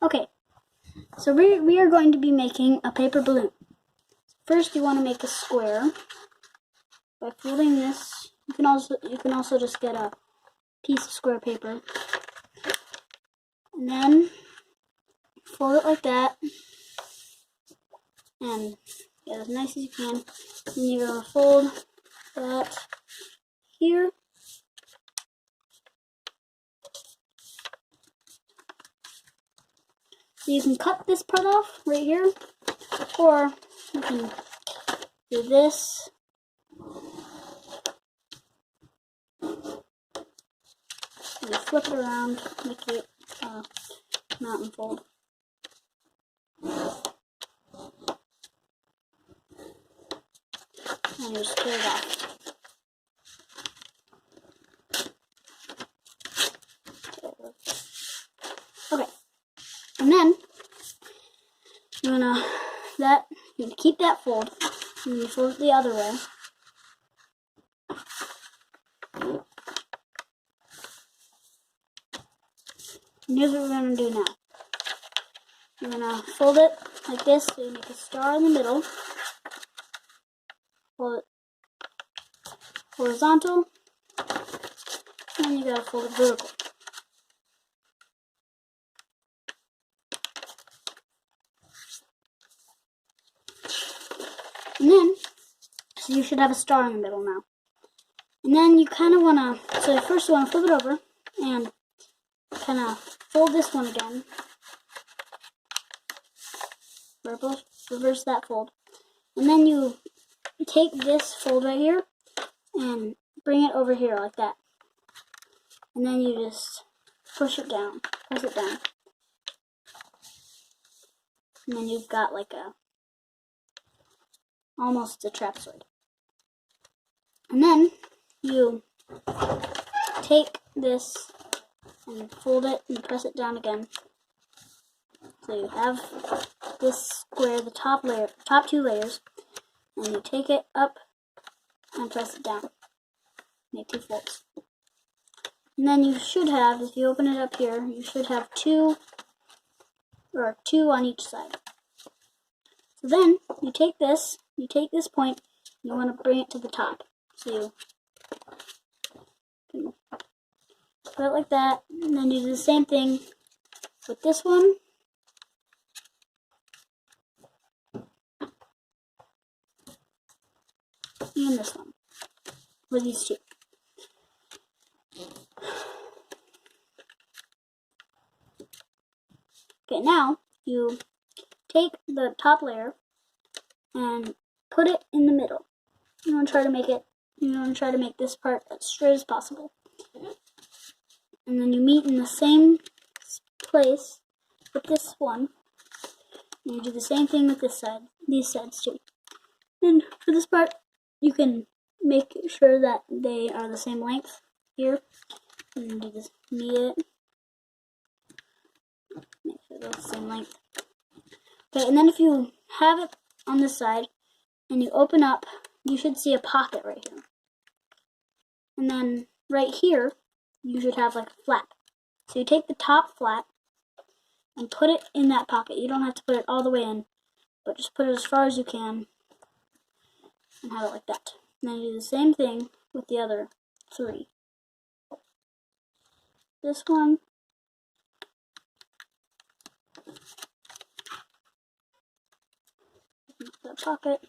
Okay, so we are going to be making a paper balloon. First, you want to make a square by folding this. You can also just get a piece of square paper, and then fold it like that, and get as nice as you can. Then you're gonna fold that here. So you can cut this part off right here, or you can do this. You flip it around, make it mountain fold. And you just tear it off. Okay, and then you're gonna keep that fold, and you fold it the other way. And here's what we're gonna do now. You're gonna fold it like this, so you make a star in the middle. Fold it horizontal, and then you gotta fold it vertical. And then, so you should have a star in the middle now. And then you kind of wanna, so first you wanna flip it over and kind of fold this one again. Reverse that fold. And then you take this fold right here and bring it over here like that. And then you just press it down. And then you've got like almost a trapezoid. And then you take this and fold it and press it down again. So you have this square, the top two layers, and you take it up and press it down. Make two folds. And then you should have, if you open it up here, you should have two on each side. So then you take this point, and you want to bring it to the top. So you can put it like that, and then you do the same thing with this one. And this one, with these two. Okay, now you take the top layer and put it in the middle. You want to try to make this part as straight as possible. And then you meet in the same place with this one. And you do the same thing with this side, these sides too. And for this part, you can make sure that they are the same length here. And then do this, meet it. Make sure they're the same length. Okay, and then if you have it on this side and you open up, you should see a pocket right here. And then right here, you should have like a flap. So you take the top flap and put it in that pocket. You don't have to put it all the way in, but just put it as far as you can and have it like that. And then you do the same thing with the other three. This one, that pocket,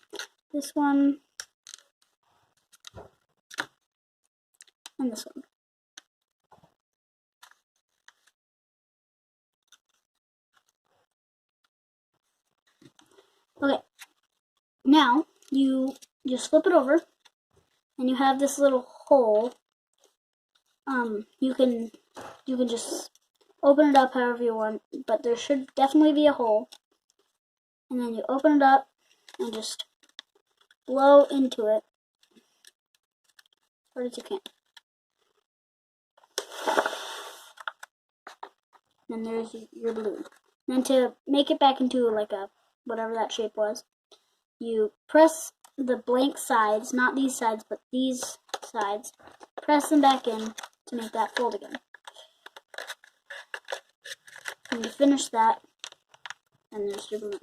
this one, and this one. Okay, now you just flip it over, and you have this little hole. You can just open it up however you want, but there should definitely be a hole. And then you open it up and just blow into it as hard as you can. Then there's your balloon. And then to make it back into like a whatever that shape was, you press the blank sides, not these sides, but these sides, press them back in to make that fold again. When you finish that, then there's your balloon.